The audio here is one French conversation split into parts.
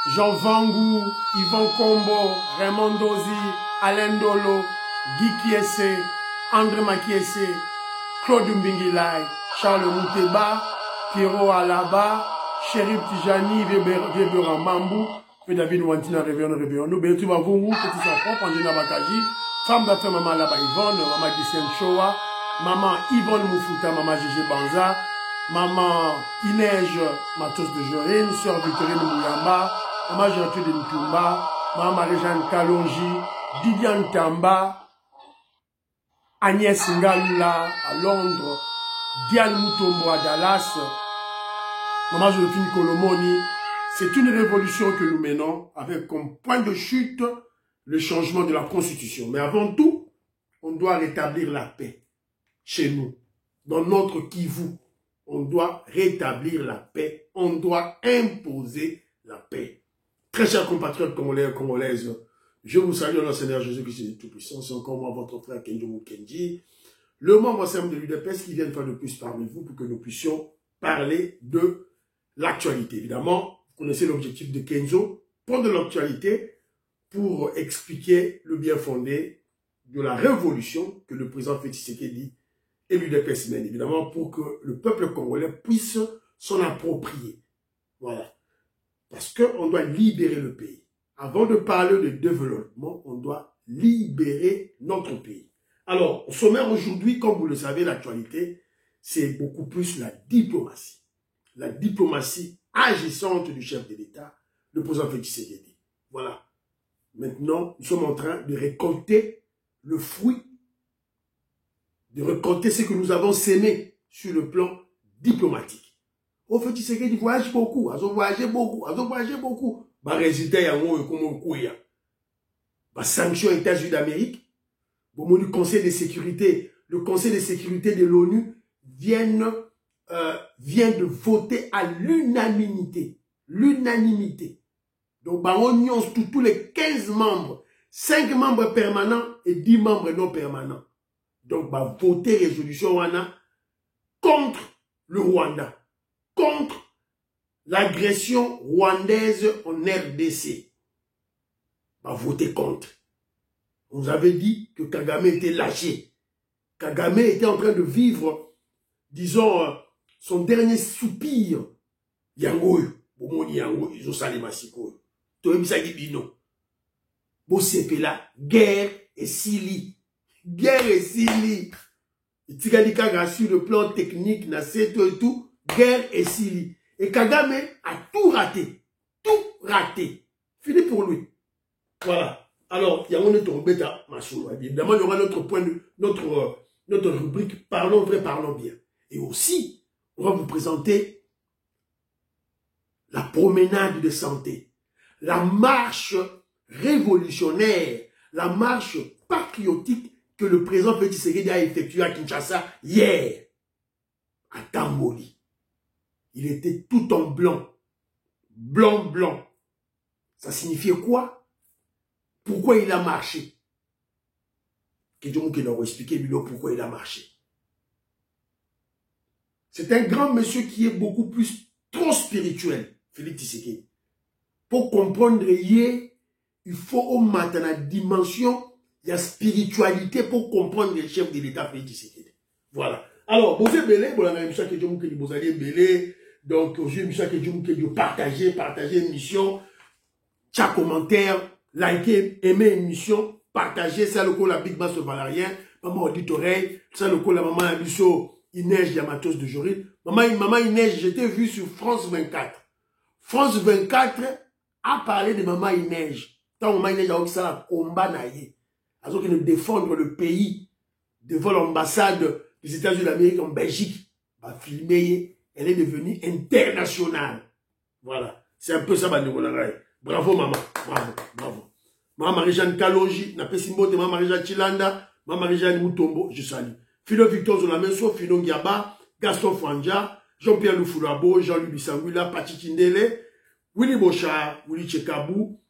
Jean Vangou, Yvan Combo, Raymond Dozi, Alain Dolo, Guy Kiese, André Makiese, Claude Mbingilai, Charles Mouteba, Pierrot Alaba, Chérif Tijani, Weber Mambou, David Wantina, Réveillon, nous, bien, tu vas vous, petit enfant, Angela Bakaji, femme d'affaires, maman Laba Yvonne, maman Gisèle Shoa, maman Yvonne Moufuta, maman Gégé Banza, maman Inège Matos de Jorine, sœur Victorine Mouyamba, maman Gertrude Ntumba, maman Marie-Jeanne Kalonji, Didiane Tamba, Agnès Ngalula à Londres, Diane Moutombo à Dallas, maman Joséphine Kolomoni. C'est une révolution que nous menons avec comme point de chute le changement de la Constitution. Mais avant tout, on doit rétablir la paix chez nous, dans notre Kivu. On doit rétablir la paix, on doit imposer la paix. Très chers compatriotes congolais et congolaises, je vous salue dans le Seigneur Jésus-Christ Tout-Puissant. C'est encore moi, votre frère Kenjo Mukenji, le membre simple de l'UDPS qui vient de faire le plus parmi vous pour que nous puissions parler de l'actualité. Évidemment, vous connaissez l'objectif de Kenzo, prendre l'actualité pour expliquer le bien fondé de la révolution que le président Félix Tshisekedi et l'UDPS mène, évidemment, pour que le peuple congolais puisse s'en approprier. Voilà. Parce qu'on doit libérer le pays. Avant de parler de développement, on doit libérer notre pays. Alors, au sommaire aujourd'hui, comme vous le savez, l'actualité, c'est beaucoup plus la diplomatie. La diplomatie agissante du chef de l'État, le président Félix Tshisekedi. Voilà. Maintenant, nous sommes en train de récolter le fruit, de récolter ce que nous avons sémé sur le plan diplomatique. Au Félix Tshisekedi voyage beaucoup, ils ont voyagé beaucoup. Bah, résultat, il y a un comme bah, sanctions États-Unis d'Amérique, bon, le Conseil de sécurité de l'ONU vient de voter à l'unanimité. L'unanimité. Donc, bah, on y tous les 15 membres, 5 membres permanents et 10 membres non permanents. Donc, bah, voter résolution contre le Rwanda, contre l'agression rwandaise en RDC. Bah, voter contre. On nous avait dit que Kagame était lâché. Kagame était en train de vivre, disons, son dernier soupir. Yangoyo. Bomoni yango, ils ont salé massiko. Toebisa Gibino. Bo sepela, guerre et sili. Guerre et sili. Itigalika sur le plan technique, na seto et tout. Guerre et sili. Et Kagame a tout raté. Tout raté. Fini pour lui. Voilà. Alors, il y a un autre bêta, évidemment, il y aura notre point de, notre rubrique Parlons vrai, parlons bien. Et aussi, on va vous présenter la promenade de santé, la marche révolutionnaire, la marche patriotique que le président Félix Tshisekedi a effectuée à Kinshasa hier, à Tamboli. Il était tout en blanc. Blanc, blanc. Ça signifiait quoi? Pourquoi il a marché? Quelqu'un qui leur expliquer pourquoi il a marché. C'est un grand monsieur qui est beaucoup plus trop spirituel, Félix Tshisekedi. Pour comprendre, il faut au matin la dimension, il y a spiritualité pour comprendre le chef de l'État Félix Tshisekedi. Voilà. Alors, vous avez belé, vous avez Michel Kedjou que vous allez belé. Donc, aujourd'hui, Michel Kedjou que vous partagez l'émission, chaque commentaire, likez, aimez l'émission, partagez, ça le coup la Big Mass Valérien, maman auditoreille, ça le coup la maman Abisso, Inège Yamatos de Jorine. Maman Inège, j'étais vu sur France 24. France 24 a parlé de maman Inège. Tant maman Inège a dit ça la combat naïe. Alors qu'il de défendre le pays devant l'ambassade des États-Unis d'Amérique en Belgique. Bah, filmer, elle est devenue internationale. Voilà. C'est un peu ça, bravo, maman. Bravo, bravo. Maman Marie-Jeanne Kalonji, n'a pas simbote, maman Marie-Jeanne Chilanda, maman Marie-Jeanne Moutombo, je salue. Philo Victor Zolamenso, Philo Ngiaba, Gaston Fanja, Jean-Pierre Lufulabo, Jean-Louis Bissangula, Pachi Kindele, Willy Bochard, Willy Chekabou,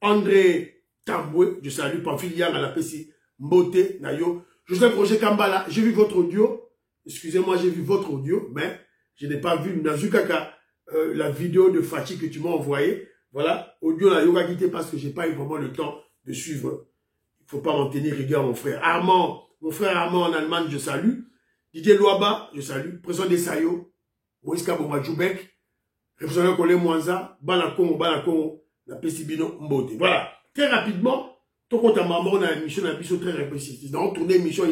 André Tamboué, je salue, Pamphile Yang à la PC, Mbote, Nayo, Joseph Roger Kambala, j'ai vu votre audio, excusez-moi, j'ai vu votre audio, mais je n'ai pas vu Nazukaka, la vidéo de Fatih que tu m'as envoyée. Voilà, audio la yoga quitté parce que j'ai pas eu vraiment le temps de suivre. Il faut pas m'en tenir rigueur, mon frère. Armand, mon frère Armand en Allemagne, je salue. Didier Louaba, je salue. Président des Sayo, Moïse Kaboma Djoubek, représentant Colé Mwanza, Bana Congo, la Pestibino Mbote. Voilà, très rapidement, tout compte à maman, on a une émission, très répétitive. Dans tournée émission,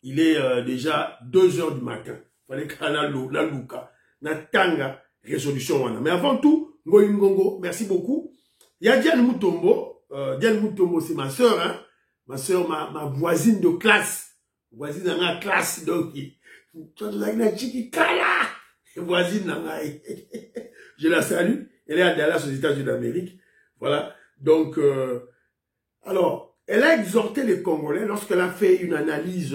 il est déjà 2 h du matin. Il fallait que la Luka, na tanga résolution wana. Mais avant tout, Ngoyi Ngongo, merci beaucoup. Il y a Diane Moutombo. Diane Moutombo, c'est ma soeur, hein. Ma soeur, ma voisine de classe. Voisine dans la classe, donc, voisine, je la salue. Elle est à Dallas, aux États-Unis d'Amérique. Voilà. Donc, alors, elle a exhorté les Congolais lorsqu'elle a fait une analyse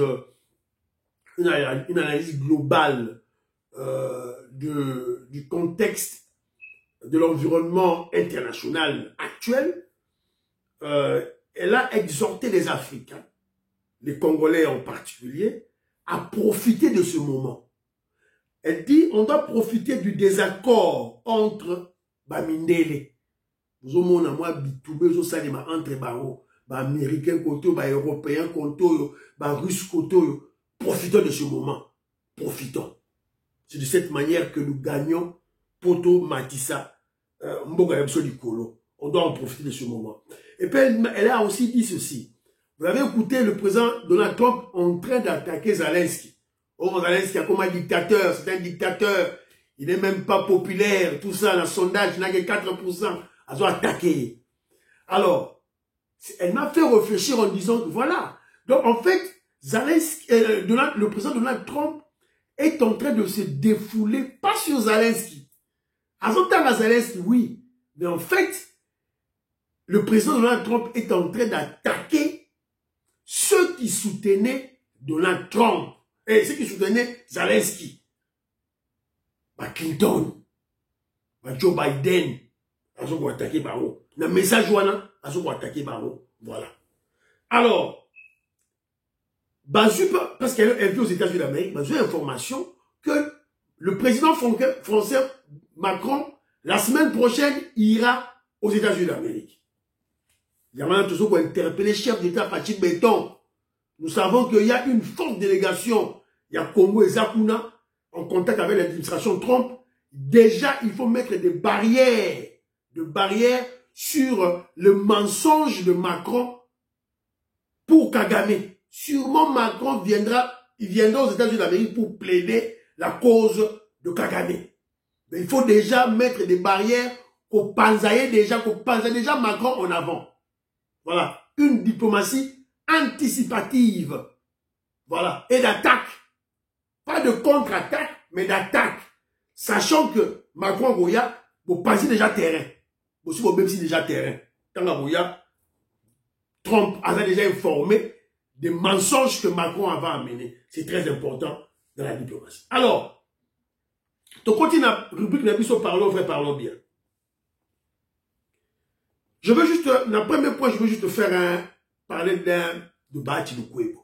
globale du contexte de l'environnement international actuel. Elle a exhorté les Africains, les Congolais en particulier, à profiter de ce moment. Elle dit, on doit profiter du désaccord entre Bamindele, entre Américains côté, Européens côté, Russes côté. Profitons de ce moment. Profitons. C'est de cette manière que nous gagnons Poto Matissa, Mboga Yabso Likolo. On doit en profiter de ce moment. Et puis elle a aussi dit ceci. Vous avez écouté le président Donald Trump en train d'attaquer Zelensky. Oh, Zelensky est comme un dictateur, c'est un dictateur. Il n'est même pas populaire, tout ça, dans le sondage, il n'a que 4%. Ils ont attaqué. Alors, elle m'a fait réfléchir en disant que voilà. Donc, en fait, Zelensky, le président Donald Trump est en train de se défouler, pas sur Zelensky. À son temps, Zelensky, oui. Mais en fait, le président Donald Trump est en train d'attaquer ceux qui soutenaient Donald Trump. Et ceux qui soutenaient Zelensky. Clinton, Joe Biden, ils ont attaqué par eux. Le message, ils ont attaqué par eux. Voilà. Alors, parce qu'elle vit aux États-Unis d'Amérique, j'ai l'information que le président français Macron, la semaine prochaine, ira aux États-Unis d'Amérique. Il y a maintenant toujours interpeller le chef d'État Patrick Béton. Nous savons qu'il y a une forte délégation. Il y a Congo et Zakuna en contact avec l'administration Trump. Déjà, il faut mettre des barrières sur le mensonge de Macron pour Kagame. Sûrement, Macron viendra aux États-Unis d'Amérique pour plaider la cause de Kagame. Mais il faut déjà mettre des barrières qu'on pansaille déjà Macron en avant. Voilà. Une diplomatie anticipative. Voilà. Et d'attaque. Pas de contre-attaque, mais d'attaque. Sachant que Macron, Goya, vous passez déjà terrain. Vous aussi déjà terrain. Quand Goya, Trump avait déjà informé des mensonges que Macron avait amenés. C'est très important dans la diplomatie. Alors, tu continues la rubrique de parlons vrai, parlons bien. Je veux juste, dans le premier point, je veux juste parler de Bahati Lukwebo.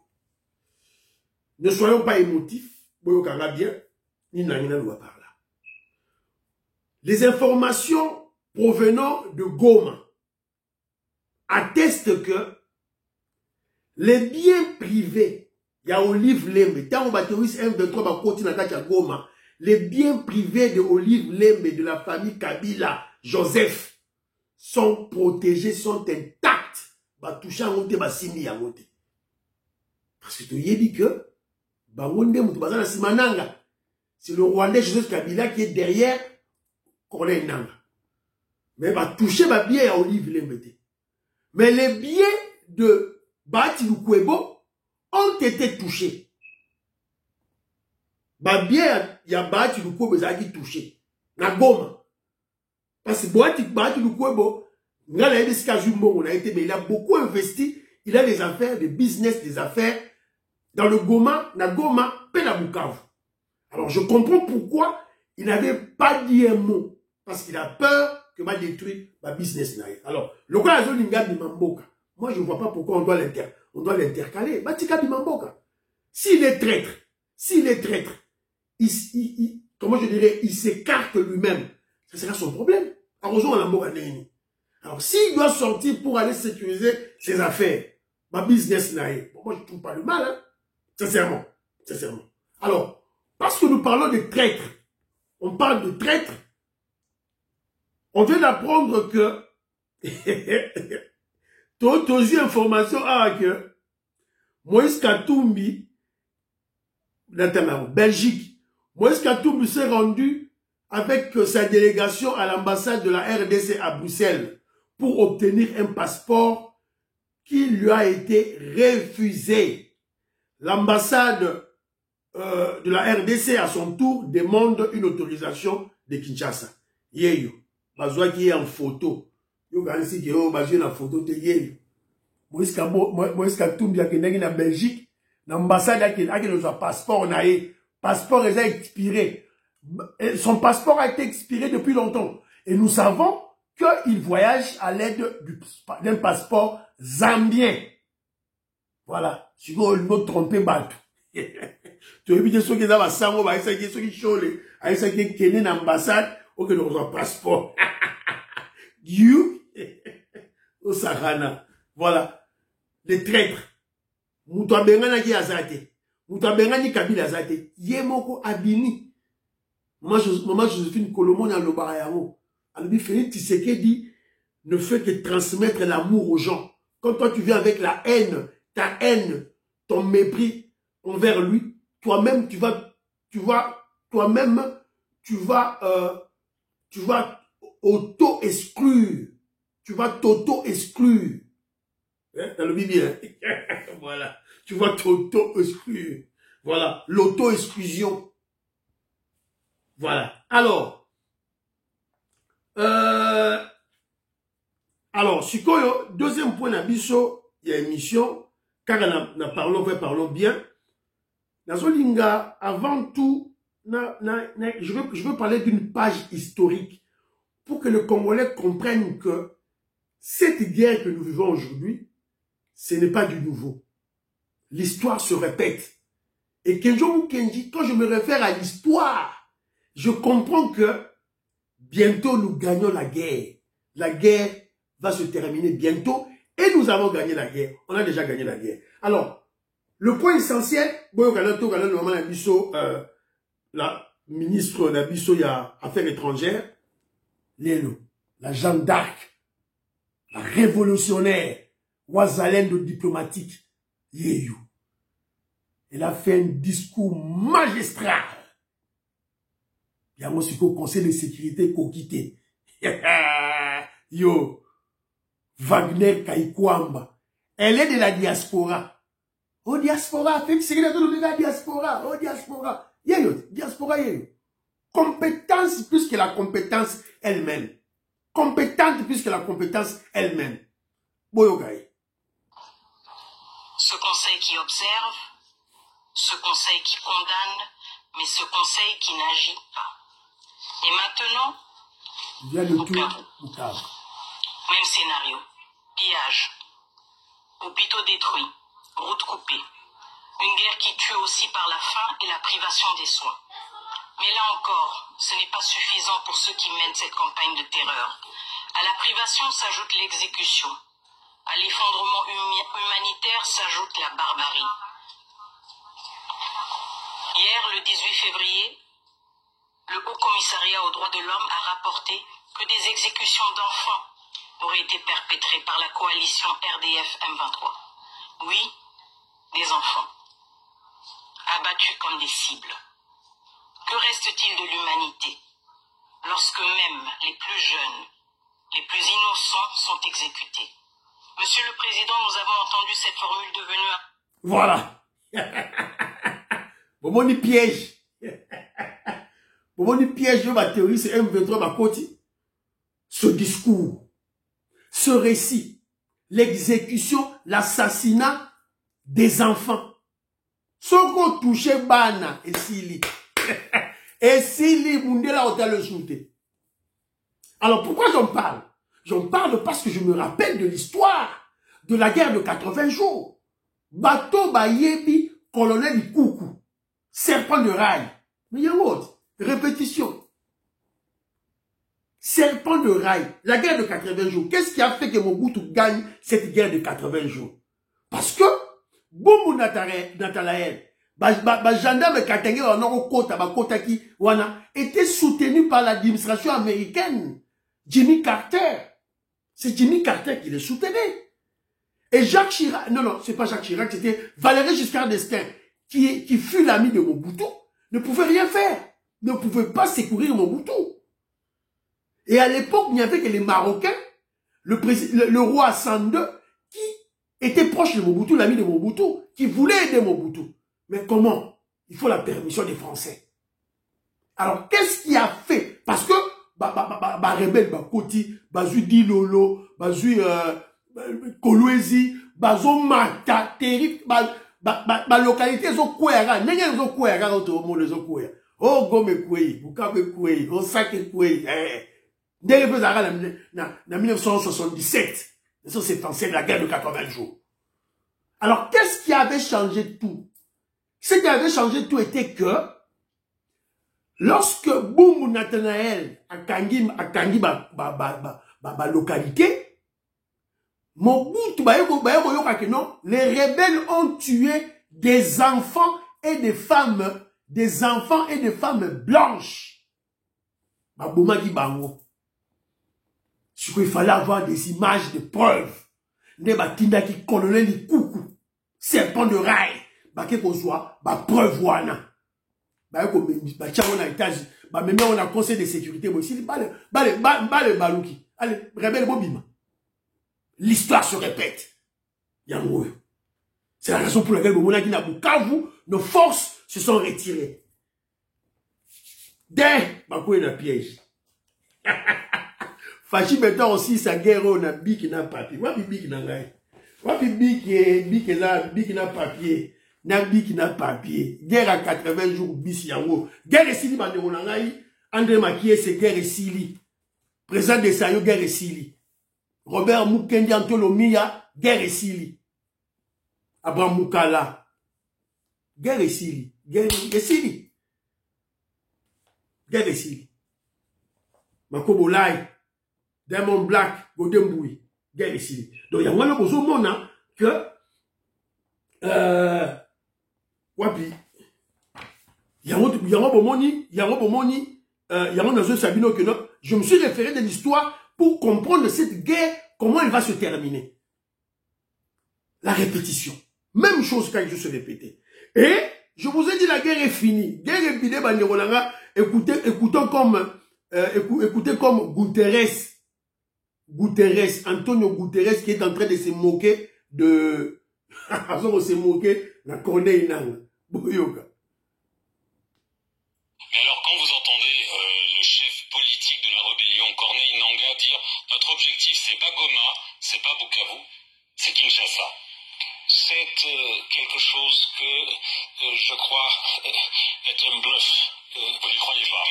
Ne soyons pas émotifs, ni par là. Les informations provenant de Goma attestent que les biens privés, il y a Olive Lembe, tant on bâtisse M23 va continuer à Goma, les biens privés de Olive Lembe de la famille Kabila, Joseph, sont protégés, sont intacts. Toucher à monter, simbi à monter. Parce que tu y dit que c'est le Rwandais Joseph Kabila qui est derrière Corneille Nanga. Mais toucher ma bien à Olive Lembe. Mais les biens de Bahati Lukwebo ont été touchés. Bien, il y a Bahati Lukwebo qui a été touché. Na Goma. Parce que Bahati Lukwebo, il a beaucoup investi. Il a des affaires, des business, des affaires dans le Goma, na Goma, Pena Bukavu. Alors je comprends pourquoi il n'avait pas dit un mot. Parce qu'il a peur que va détruire ma business. Alors, le cas de Zolinga Bimamboka, moi je ne vois pas pourquoi on doit l'intercaler. Batika Bimamboka. S'il est traître, comment je dirais, il s'écarte lui-même. Ça sera son problème. Alors, s'il doit sortir pour aller sécuriser ses affaires, ma business naïe, bon, moi je ne trouve pas le mal, hein. Sincèrement. Sincèrement. Alors, parce que nous parlons de traîtres, on parle de traîtres, on vient d'apprendre que tu as information que Moïse Katumbi, dans Belgique, Moïse Katumbi s'est rendu avec sa délégation à l'ambassade de la RDC à Bruxelles pour obtenir un passeport qui lui a été refusé. L'ambassade de la RDC à son tour demande une autorisation de Kinshasa. Yeyo, bazwa qui est en photo. Yo gansi ki yo bazwa na photo te yeyo. Moïse Katumbi a kendi na Belgique, l'ambassade a kendi son passeport na ye. Passeport est expiré. Son passeport a été expiré depuis longtemps. Et nous savons qu'il voyage à l'aide d'un passeport zambien. Voilà. Si vous voulez tromper Batou. Tu veux dire ceux qui ont un sango, ceux qui chôlent, ceux qui ont une ambassade, ou que nous avons un passeport. You, au Sahara. Voilà. Les traîtres. Moutoua Bengana qui a zate. Moutoua Bengana qui Kabila zate. Yemoko Abini. Maman Joséphine Colomon a le barayamo. Alors, Félix Tshisekedi ne fait que transmettre l'amour aux gens. Quand toi tu viens avec la haine, ta haine, ton mépris envers lui, toi-même tu vas auto-exclure. Tu vas t'auto-exclure. Hein? Dans le Bible, hein? Voilà. Tu vas t'auto-exclure. Voilà. L'auto-exclusion. Voilà. Alors, Sikoyo, deuxième point d'abisso, il y a émission, car parlons bien. Nazolinga, avant tout, je veux parler d'une page historique pour que le Congolais comprenne que cette guerre que nous vivons aujourd'hui, ce n'est pas du nouveau. L'histoire se répète. Et Kenjo Kenji, quand je me réfère à l'histoire, je comprends que bientôt nous gagnons la guerre. La guerre va se terminer bientôt et nous avons gagné la guerre. On a déjà gagné la guerre. Alors, le point essentiel, la ministre d'Abisso, il y a Affaires étrangères, Lélo, la Jeanne d'Arc, la révolutionnaire, Ouazalène de diplomatique, Yeyou. Elle a fait un discours magistral. Il y a un conseil de sécurité Kokité. Yo, Wagner Kaikwamba. Elle est de la diaspora. Au diaspora, Félix Tshisekedi de la diaspora. Au diaspora. Yo, diaspora, yo. Compétence plus que la compétence elle-même. Compétente plus que la compétence elle-même. Boyogaï. Ce conseil qui observe, ce conseil qui condamne, mais ce conseil qui n'agit pas. Et maintenant, il y a le tout. Même scénario. Pillage. Hôpitaux détruits. Routes coupées. Une guerre qui tue aussi par la faim et la privation des soins. Mais là encore, ce n'est pas suffisant pour ceux qui mènent cette campagne de terreur. À la privation s'ajoute l'exécution. À l'effondrement humanitaire s'ajoute la barbarie. Hier, le 18 février, le Haut Commissariat aux droits de l'homme a rapporté que des exécutions d'enfants auraient été perpétrées par la coalition RDF-M23. Oui, des enfants, abattus comme des cibles. Que reste-t-il de l'humanité lorsque même les plus jeunes, les plus innocents sont exécutés? Monsieur le Président, nous avons entendu cette formule devenue... Voilà. Bon, on piège. Bon, on piège ma théorie, c'est M23 ma côté. Ce discours, ce récit, l'exécution, l'assassinat des enfants. Ce qu'on touchait Bana et Sili. Et Sili, Mundela, on t'a le shooté. Alors pourquoi j'en parle? J'en parle parce que je me rappelle de l'histoire de la guerre de 80 jours. Bateau Bayebi, colonel Koukou, serpent de rail. Mais il y a autre. Répétition. Serpent de rail, la guerre de 80 jours. Qu'est-ce qui a fait que Mobutu gagne cette guerre de 80 jours? Parce que, Boumou Natalael, gendarme Katenge, était soutenu par l'administration américaine. Jimmy Carter. C'est Jimmy Carter qui le soutenait. Et Jacques Chirac, non, c'est pas Jacques Chirac, c'était Valéry Giscard d'Estaing, qui fut l'ami de Mobutu, ne pouvait rien faire. Ne pouvait pas secourir Mobutu. Et à l'époque, il n'y avait que les Marocains, le roi Hassan II, qui était proche de Mobutu, l'ami de Mobutu, qui voulait aider Mobutu. Mais comment? Il faut la permission des Français. Alors, qu'est-ce qui a fait? Parce que, rebelle, Koti, Bazui Dilolo, Bazui Kolwezi, Bazo Mata, Terif, localité, zo Kouera, n'enye zo Kouera, zo Kouera. Oh, Gome Koué, Bukabe Koué, Osake Koué, dès le en 1977, 1977, la guerre de 80 jours. Alors, qu'est-ce qui avait changé tout? Ce qui avait changé tout était que, lorsque Boumou Nathanaël a Kangi localité, Mobutu, les rebelles ont tué des enfants et des femmes blanches. Il fallait avoir des images de preuves. Ne batinda qui colonel li coucou. Serpent de rail. Baké kozwa, preuve wana. Même on a conseil de sécurité. Balouki. Allez, rebelle Bobima. L'histoire se répète. C'est la raison pour laquelle nos forces se sont retirées. Dès Bakou est dans le piège. Fachi maintenant aussi sa guerre on a bik na papier. Wapi bik na ngai. Wapi bik na papier. Na bik na papier. Guerre à 80 jours bis yango. Guerre et sili bande on ngai. André Makié c'est guerre et sili. Président de Sayo guerre et sili. Robert Mukendi Antolomiya guerre et sili. Abraham Mukala guerre et sili. Guerre et sili. Guerre et sili. Makobo Lai Diamond Black, Godemboui, guerre ici. Donc, il y a un besoin mona que, wapi, il y a un bomoni, Sabino que non, je me suis référé de l'histoire pour comprendre cette guerre, comment elle va se terminer. La répétition. Même chose quand je se répétais. Et, je vous ai dit, la guerre est finie. Guerre est finie, écoutons comme Guterres, Antonio Guterres qui est en train de se moquer de... se moquer de Corneille Nangaa. Mais alors quand vous entendez le chef politique de la rébellion, Corneille Nangaa, dire « Notre objectif c'est pas Goma, c'est pas Bukavu, c'est Kinshasa ». C'est quelque chose que je crois est un bluff. Vous ne croyez pas?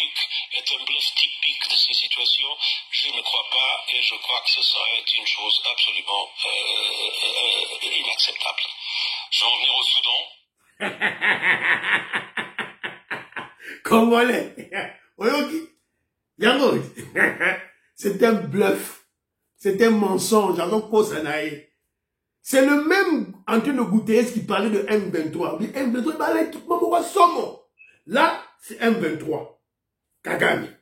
Est un bluff typique de ces situations. Je ne crois pas et je crois que ce serait une chose absolument inacceptable. Je vais en venir au Soudan. C'est un bluff. C'est un mensonge. C'est le même Antonio Guterres qui parlait de M23. M23, il parlait d'équipement Somo. Là, c'est M23. Kagame.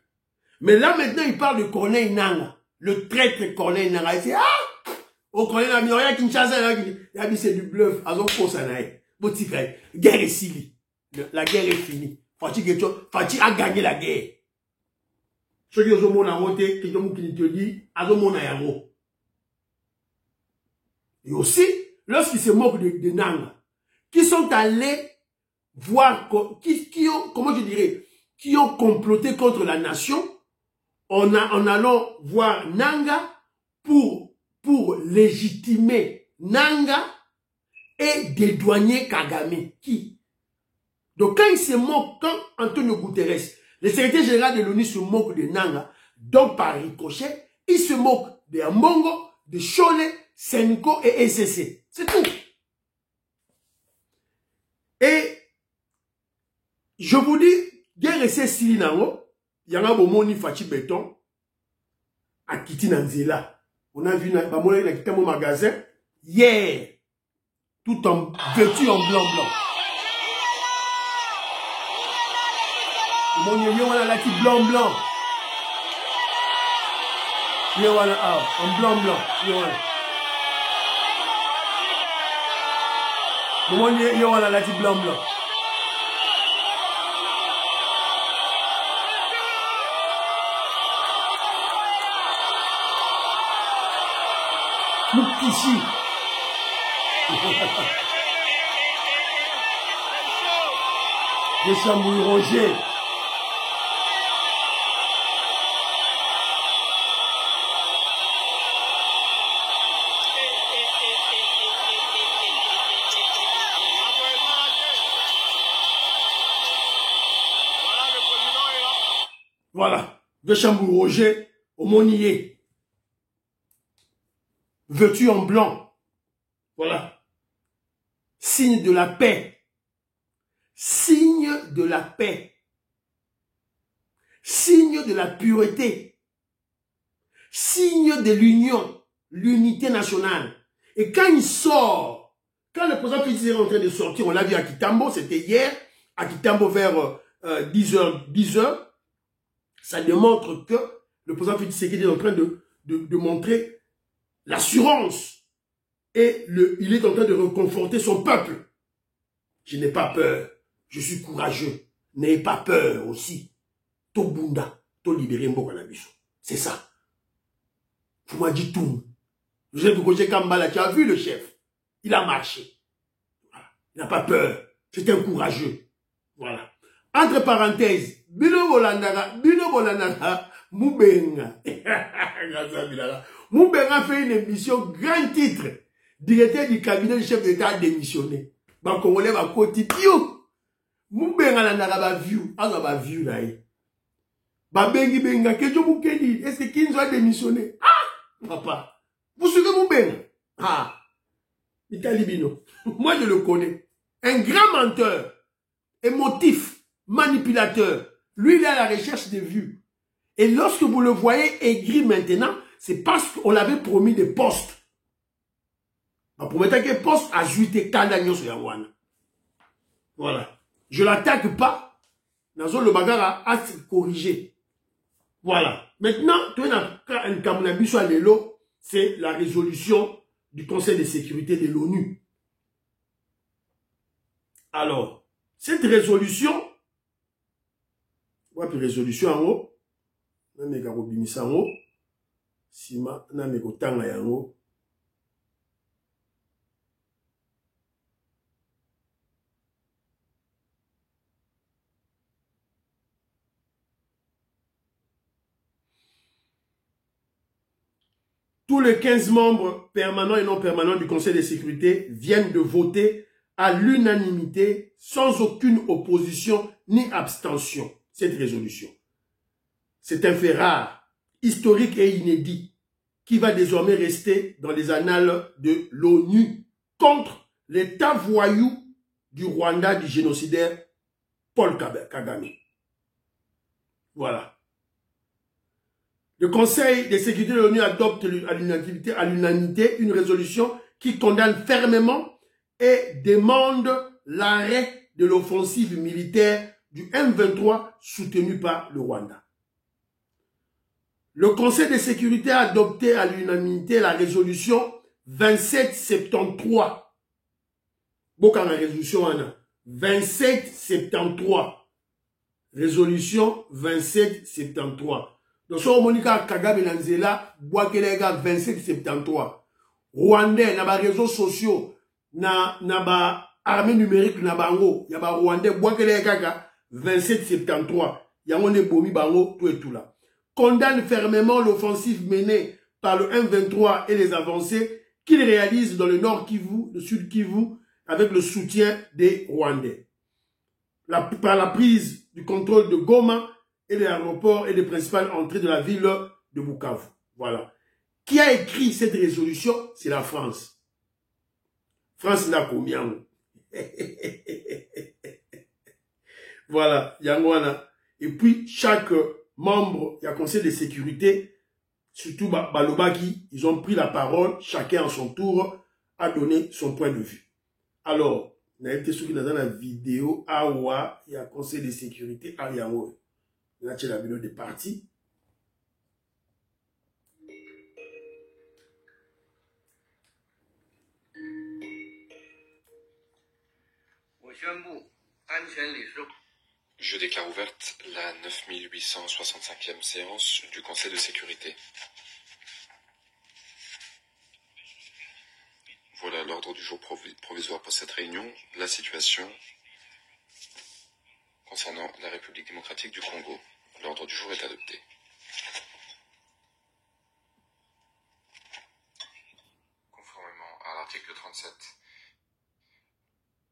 Mais là, maintenant, il parle de Corneille Nangaa. Le traître Corneille Nangaa. Il dit, ah! Au Corneille Nangaa, il y a Kinshasa. Il a dit, c'est du bluff. Guerre est finie. La guerre est finie. Fati a gagné la guerre. Ceux qui ont voté, qui ont dit, et aussi, lorsqu'ils se moquent de Nangaa, qui sont allés voir, qui ont, comment je dirais, qui ont comploté contre la nation, en allant voir Nangaa pour légitimer Nangaa et dédouaner Kagame. Qui? Donc quand ils se moquent, quand Antonio Guterres, le secrétaire général de l'ONU se moque de Nangaa, donc par ricochet, il se moque de Ambongo, de Cholet, Senko et SCC. C'est tout. Et je vous dis, guerre et Silinango, il y a un moment Fachi Béton, à Kiti Nanzela. On a vu mon magasin hier, tout en vêtu en blanc. Mon yé, on a la qui blanc. Yé, on a en blanc. Yé, on a. Mon yé, on a la qui blanc. Moukissi. De Chambouille Roger. Voilà. De Chambouille Roger au Monnier. Vêtu en blanc. Voilà. Signe de la paix. Signe de la paix. Signe de la pureté. Signe de l'union. L'unité nationale. Et quand il sort, quand le président Félix est en train de sortir, on l'a vu à Kitambo, c'était hier, à Kitambo vers 10h, ça démontre que le président Félix est en train de montrer l'assurance et il est en train de reconforter son peuple. Je n'ai pas peur, je suis courageux. N'ayez pas peur aussi. To bunda, to libérer Mboka Nabiso. C'est ça. Vous m'avez dit tout. Vous êtes Roger Kambala, tu as vu le chef. Il a marché. Voilà. Il n'a pas peur. C'est un courageux. Voilà. Entre parenthèses, Bino Bolandara, Moubenga. Moubenga fait une émission grand titre. Directeur du cabinet du chef d'État démissionné. Bah, Congolais va côté bio. Moubenga landara ba view. Ah, ba view là. Ba bengi benga. Kejo Moukedi. Est-ce que Kinzo a démissionné? Ah! Papa. Vous suivez Moubenga? Ah! Italibino. Moi, je le connais. Un grand menteur. Émotif. Manipulateur. Lui, il est à la recherche de vues. Et lorsque vous le voyez aigri maintenant, c'est parce qu'on l'avait promis des postes. Pour mettre un poste, ajouter Kandagnon sur Yawana. Voilà. Je l'attaque pas. Nazo le bagara a se corriger. Voilà. Maintenant, c'est la résolution du Conseil de sécurité de l'ONU. Alors, cette résolution, ouais, puis résolution en haut, nameka robimisa en haut, sima nameka tanga yango. Tous les 15 membres permanents et non permanents du Conseil de sécurité viennent de voter à l'unanimité, sans aucune opposition ni abstention, cette résolution. C'est un fait rare, historique et inédit, qui va désormais rester dans les annales de l'ONU contre l'État voyou du Rwanda du génocidaire Paul Kagame. Voilà. Le Conseil de sécurité de l'ONU adopte à l'unanimité une résolution qui condamne fermement et demande l'arrêt de l'offensive militaire du M23 soutenue par le Rwanda. Le Conseil de sécurité a adopté à l'unanimité la résolution 2773. Beaucoup de résolution 2773. Résolution 2773. Donc, si on dit que Kagame Nanzela, Boakelega 2773. Rwandais, na ba réseaux sociaux, na ba armée numérique, na bango, ya ba Rwandais, Boakelega 2773. Yango ne bomi bango, tout et tout là. Condamne fermement l'offensive menée par le M23 et les avancées qu'il réalise dans le nord Kivu, le sud Kivu, avec le soutien des Rwandais. Par la prise du contrôle de Goma, et de l'aéroport et des principales entrées de la ville de Bukavu. Voilà. Qui a écrit cette résolution? C'est la France. France n'a combien? Voilà. Yangwana. Et puis, chaque membre du Conseil de sécurité surtout Balobaki, ils ont pris la parole, chacun à son tour a donné son point de vue. Alors, on a été sûr qu'il y a dans la vidéo, Awa, il y a conseil de sécurité, Ariawo. Là, c'est la vidéo des partis. Je déclare ouverte la 9865e séance du Conseil de sécurité. Voilà l'ordre du jour provisoire pour cette réunion. La situation concernant la République démocratique du Congo. L'ordre du jour est adopté. Conformément à l'article 37.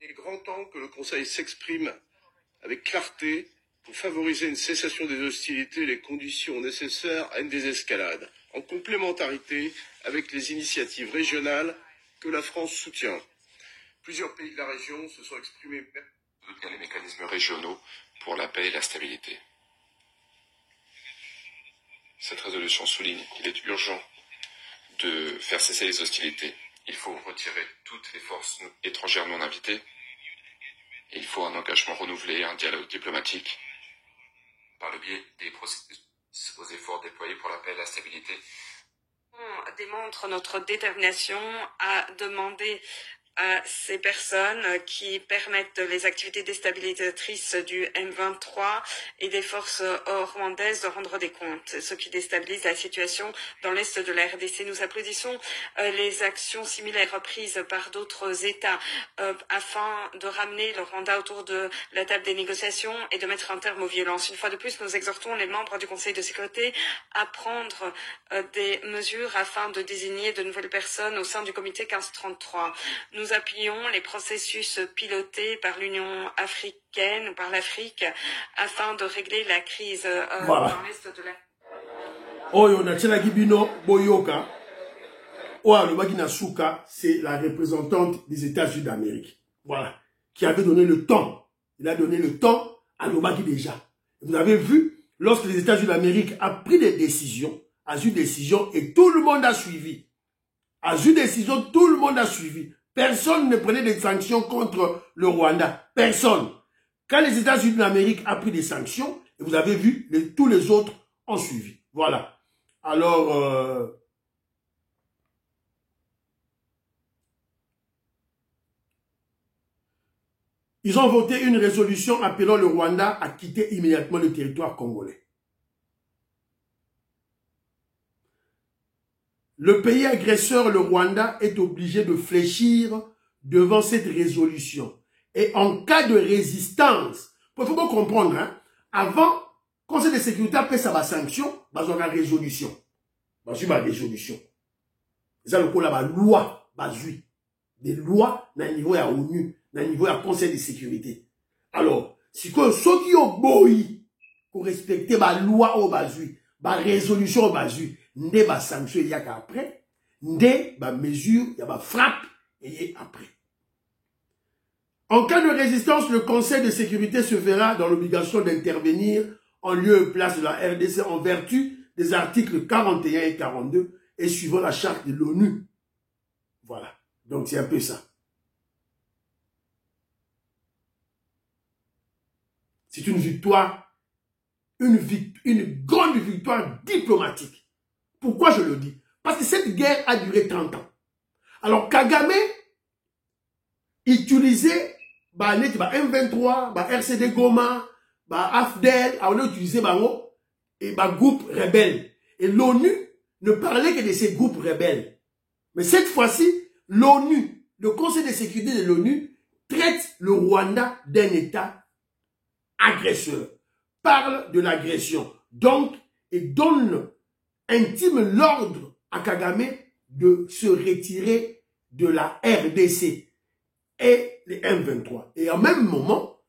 Il est grand temps que le Conseil s'exprime avec clarté pour favoriser une cessation des hostilités et les conditions nécessaires à une désescalade, en complémentarité avec les initiatives régionales que la France soutient. Plusieurs pays de la région se sont exprimés Soutenir les mécanismes régionaux pour la paix et la stabilité. Cette résolution souligne qu'il est urgent de faire cesser les hostilités. Il faut retirer toutes les forces étrangères non invitées. Il faut un engagement renouvelé, un dialogue diplomatique par le biais des processus aux efforts déployés pour la paix et la stabilité. On démontre notre détermination à demander à ces personnes qui permettent les activités déstabilisatrices du M23 et des forces rwandaises de rendre des comptes, ce qui déstabilise la situation dans l'est de la RDC. Nous applaudissons les actions similaires prises par d'autres États afin de ramener le Rwanda autour de la table des négociations et de mettre un terme aux violences. Une fois de plus, nous exhortons les membres du Conseil de sécurité à prendre des mesures afin de désigner de nouvelles personnes au sein du comité 1533. Nous appuyons les processus pilotés par l'Union africaine ou par l'Afrique afin de régler la crise dans l'est de la... Oyo na tchela Gibino Boyoka. Oya le Bagina Souka, c'est la représentante des États-Unis d'Amérique. Voilà. Qui avait donné le temps. Il a donné le temps à Lobaki déjà. Vous avez vu, lorsque les États-Unis d'Amérique a pris des décisions, a eu des décisions et tout le monde a suivi. A eu des décisions, tout le monde a suivi. Personne ne prenait des sanctions contre le Rwanda. Personne. Quand les États-Unis d'Amérique a pris des sanctions, et vous avez vu, tous les autres ont suivi. Voilà. Alors, ils ont voté une résolution appelant le Rwanda à quitter immédiatement le territoire congolais. Le pays agresseur, le Rwanda, est obligé de fléchir devant cette résolution. Et en cas de résistance, il faut bien comprendre, hein, avant, le Conseil de sécurité a fait sa sanction, il y a une résolution. Il y a une résolution. C'est la loi, des lois dans le niveau de l'ONU, dans le niveau du Conseil de sécurité. Alors, si ceux qui ont boyi, pour respecter la loi au bazui, la résolution au bazui, ndé ba sanction il y a qu'après, ndé ba mesure, il y a ba frappe et après. En cas de résistance, le Conseil de sécurité se verra dans l'obligation d'intervenir en lieu et place de la RDC en vertu des articles 41 et 42 et suivant la charte de l'ONU. Voilà. Donc c'est un peu ça. C'est une victoire, une grande victoire diplomatique. Pourquoi je le dis? Parce que cette guerre a duré 30 ans. Alors Kagame utilisait M23, RCD Goma, AFDEL, on a utilisé et groupe rebelle. Et l'ONU ne parlait que de ces groupes rebelles. Mais cette fois-ci, l'ONU, le Conseil de sécurité de l'ONU, traite le Rwanda d'un État agresseur, parle de l'agression, donc, et donne, intime l'ordre à Kagame de se retirer de la RDC et les M23. Et en même moment,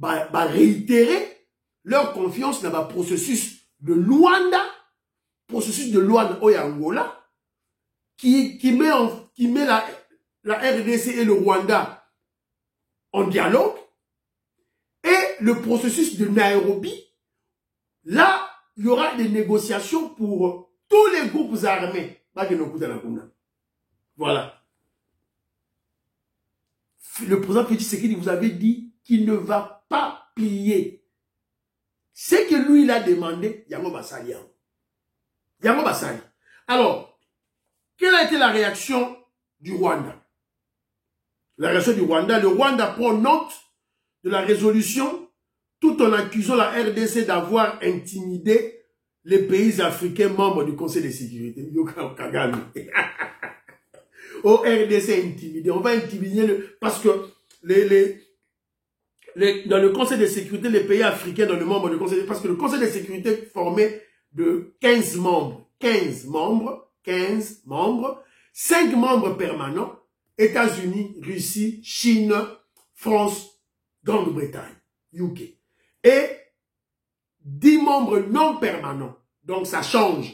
réitérer leur confiance dans le processus de Luanda, au Angola, qui met la RDC et le Rwanda en dialogue, et le processus de Nairobi, là, il y aura des négociations pour tous les groupes armés. Voilà. Le président Félix Tshisekedi vous avait dit qu'il ne va pas plier. Ce que lui, il a demandé, Yango Basali. Yango Basali. Alors, quelle a été la réaction du Rwanda? La réaction du Rwanda, le Rwanda prend note de la résolution tout en accusant la RDC d'avoir intimidé les pays africains membres du Conseil de sécurité. Kagame. Au RDC intimidé. On va intimider parce que dans le Conseil de sécurité, les pays africains dans le membre du Conseil, parce que le Conseil de sécurité est formé de 15 membres. 15 membres, 5 membres permanents, États-Unis, Russie, Chine, France, Grande-Bretagne, UK. Et 10 membres non permanents. Donc ça change.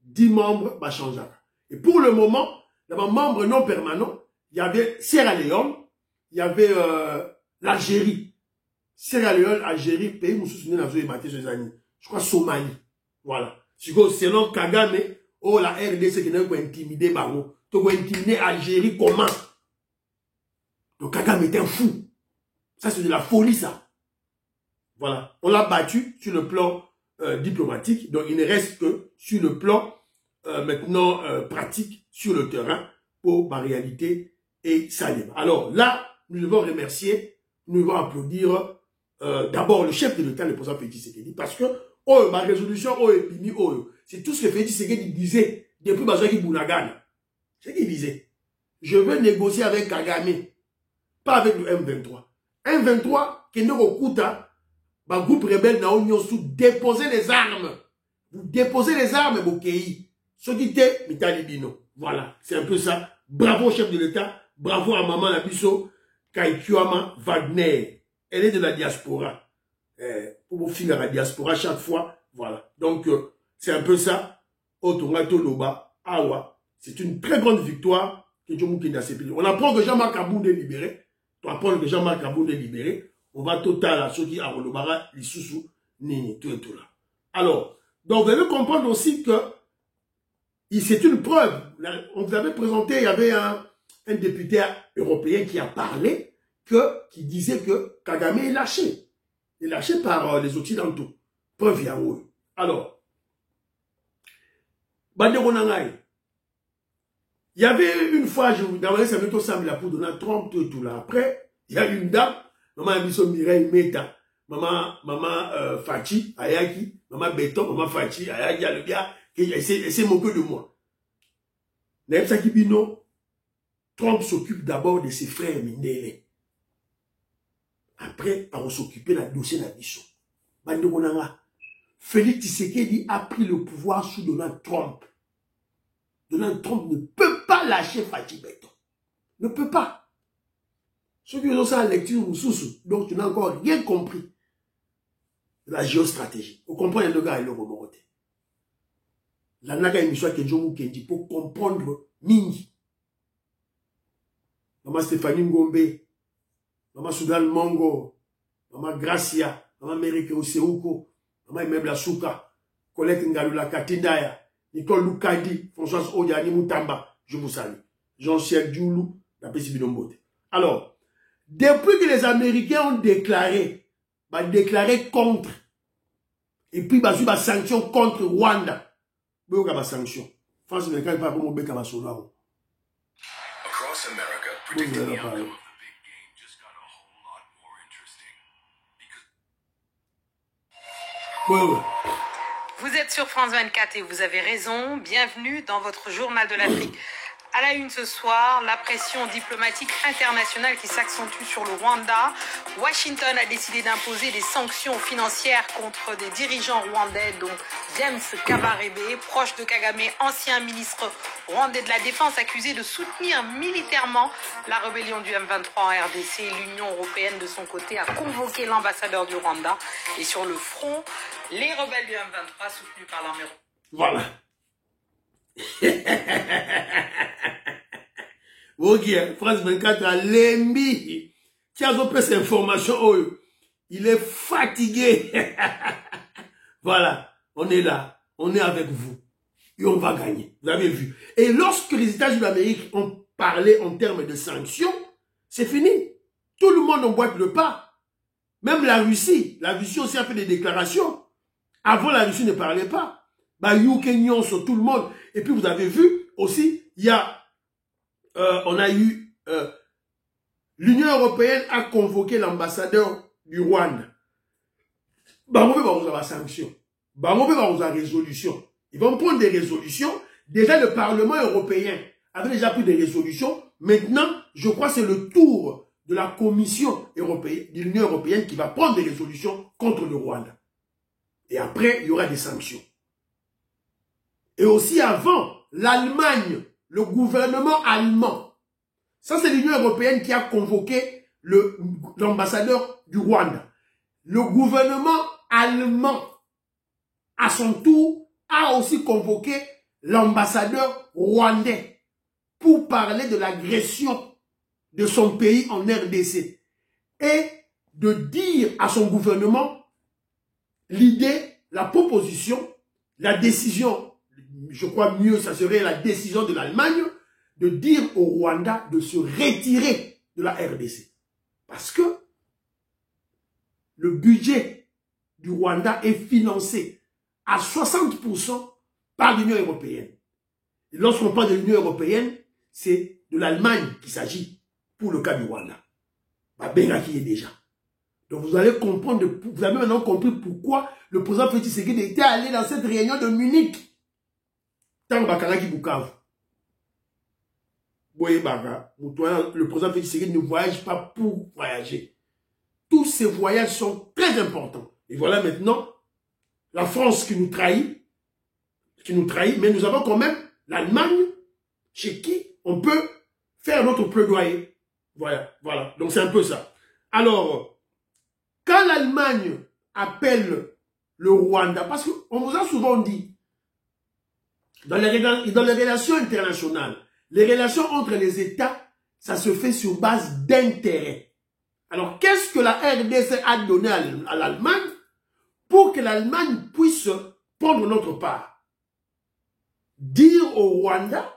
10 membres, va changer. Et pour le moment, dans les membres non permanents, il y avait Sierra Leone, il y avait l'Algérie. Sierra Leone, Algérie, pays où je crois Somalie. Voilà. Selon Kagame, oh la RDC qui n'a pas intimidé Baro. Tu vas intimider Algérie comment? Donc Kagame est un fou. Ça c'est de la folie ça. Voilà. On l'a battu sur le plan diplomatique. Donc il ne reste que sur le plan maintenant pratique sur le terrain pour ma réalité et Salim. Alors là, nous devons remercier, nous devons applaudir d'abord le chef de l'État, le président Félix Tshisekedi, parce que oh, ma résolution, oh, épini, oh, c'est tout ce que Félix Tshisekedi disait depuis Bazouaki Bounagan. C'est ce qu'il disait. Je veux négocier avec Kagame, pas avec le M23. M23, qui n'est au Kouta, le groupe rebelle n'a pas sous déposer les armes. Vous déposez les armes, Bokei. Ce qui était Mitalibino. Voilà, c'est un peu ça. Bravo, chef de l'État. Bravo à Maman Labisso, Kaikiwama Wagner. Elle est de la diaspora. Pour vous finir la diaspora chaque fois. Voilà. Donc, c'est un peu ça. Otongato Loba, Awa. C'est une très grande victoire que Djomouki a séparé. On apprend que Jean-Marc Abound est libéré. On apprend que Jean-Marc Abound est libéré. On va total à ceux qui ont Lobara, Lissoussou, Nini, tout et tout là. Alors, donc vous allez comprendre aussi que c'est une preuve. On vous avait présenté, il y avait un député européen qui a parlé, qui disait que Kagame est lâché. Il est lâché par les Occidentaux. Preuve, il y a où. Alors, il y avait une fois, je vous demandais, ça m'est semblé pour Donald Trump, tout là. Après, il y a une dame, maman Abisso Mireille Meta, maman Fachi, Ayaki, maman Béton, maman Fachi, Ayaki, le gars, elle s'est moquée de moi. Trump s'occupe d'abord de ses frères Mindele. Après, on s'occuper de la dossier d'Abisso. Félix Tshisekedi a pris le pouvoir sous Donald Trump. Donald Trump ne peut pas lâcher Fachi Béton. Ne peut pas. Ceux qui ont ça en lecture, donc tu n'as encore rien compris de la géostratégie. Vous comprenez le gars et le remoroté. La naga émission que Djomu Kendi pour comprendre Mingi. Maman Stéphanie Ngombe, Maman Soudan Mongo, Maman Gracia, Maman Merike Oseuko, Maman Emebla Souka, Colette Ngalula Katindaya, Nicole Lukadi, Françoise Odiani Moutamba, je vous salue. Jean-Pierre Djoulou, la Pessi-Bidombote. Alors, depuis que les Américains ont déclaré contre, et puis ils ont sanction contre Rwanda, ils ont sanction. France ne pas pour mon Across America, predicting the outcome of the big game just got a whole lot more interesting. Vous êtes sur France 24 et vous avez raison. Bienvenue dans votre journal de l'Afrique. À la une ce soir, la pression diplomatique internationale qui s'accentue sur le Rwanda. Washington a décidé d'imposer des sanctions financières contre des dirigeants rwandais, dont James Kabarebe, proche de Kagame, ancien ministre rwandais de la Défense, accusé de soutenir militairement la rébellion du M23 en RDC. L'Union européenne, de son côté, a convoqué l'ambassadeur du Rwanda. Et sur le front, les rebelles du M23 soutenus par l'armée. Voilà. Ok, France 24 a l'embi. Qui a fait cette information? Oh, il est fatigué. Voilà, on est là. On est avec vous. et on va gagner. Vous avez vu. Et lorsque les États-Unis d'Amérique ont parlé en termes de sanctions, c'est fini. Tout le monde emboîte le pas. Même la Russie aussi a fait des déclarations. Avant, la Russie ne parlait pas. Bah, Kenyon sur tout le monde. Et puis, vous avez vu aussi, il y a, on a eu, l'Union européenne a convoqué l'ambassadeur du Rwanda. Bah, on va avoir sanction. Bah, on va avoir résolution. Ils vont prendre des résolutions. Déjà, le Parlement européen avait déjà pris des résolutions. Maintenant, je crois que c'est le tour de la Commission européenne, de l'Union européenne qui va prendre des résolutions contre le Rwanda. Et après, il y aura des sanctions. Et aussi avant, l'Allemagne, le gouvernement allemand, ça c'est l'Union européenne qui a convoqué l'ambassadeur du Rwanda. Le gouvernement allemand, à son tour, a aussi convoqué l'ambassadeur rwandais pour parler de l'agression de son pays en RDC et de dire à son gouvernement l'idée, la proposition, la décision, je crois mieux, ça serait la décision de l'Allemagne de dire au Rwanda de se retirer de la RDC. Parce que le budget du Rwanda est financé à 60% par l'Union européenne. Et lorsqu'on parle de l'Union européenne, c'est de l'Allemagne qu'il s'agit pour le cas du Rwanda. Bah, Benga qui est déjà. Donc vous allez comprendre, vous avez maintenant compris pourquoi le président Félix Tshisekedi était allé dans cette réunion de Munich. Tant Bakaraki Bukavu. Le président Félix Tshisekedi ne voyage pas pour voyager. Tous ces voyages sont très importants. Et voilà maintenant la France qui nous trahit, mais nous avons quand même l'Allemagne chez qui on peut faire notre plaidoyer. Voilà. Donc c'est un peu ça. Alors, quand l'Allemagne appelle le Rwanda, parce qu'on vous a souvent dit, dans les relations internationales, les relations entre les États, ça se fait sur base d'intérêt. Alors, qu'est-ce que la RDC a donné à l'Allemagne pour que l'Allemagne puisse prendre notre part? Dire au Rwanda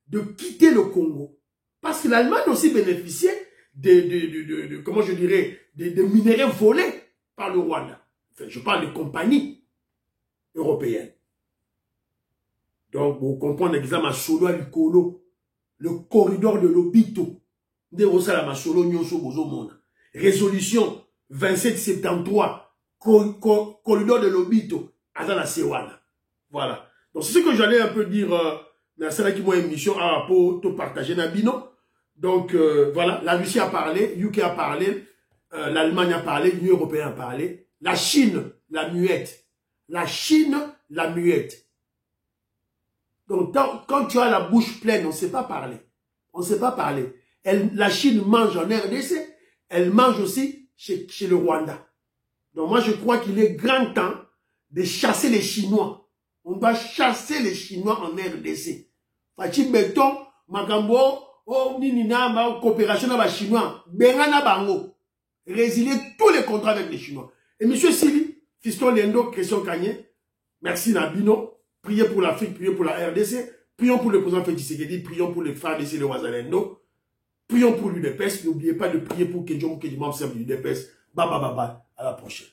de quitter le Congo. Parce que l'Allemagne aussi bénéficiait comment je dirais, des minéraux volés par le Rwanda. Enfin, je parle des compagnies européennes. Donc, vous comprenez l'exemple à Solo à Likolo, le corridor de l'Obito. Résolution 2773, corridor de l'Obito, Azana Sewana. Voilà. Donc, c'est ce que j'allais un peu dire dans cette émission pour te partager Nabino. Donc, voilà, la Russie a parlé, UK a parlé, l'Allemagne a parlé, l'Union européenne a parlé, la Chine, la muette. La Chine, la muette. Donc, quand tu as la bouche pleine, on ne sait pas parler. On ne sait pas parler. La Chine mange en RDC, elle mange aussi chez le Rwanda. Donc, moi, je crois qu'il est grand temps de chasser les Chinois. On doit chasser les Chinois en RDC. Fachi Beton, Magambo, oh, Ninina, coopération avec les Chinois, Bengana Bango, résilier tous les contrats avec les Chinois. Et M. Sili, Fiston Lendo, Christian Kanye, merci Nabino, priez pour l'Afrique, priez pour la RDC, prions pour le président Félix Tshisekedi, prions pour les frères de Wazalendo, prions pour l'UDPS, n'oubliez pas de prier pour Kedjom Kedjimam, chef de l'UDPS. Baba, à la prochaine.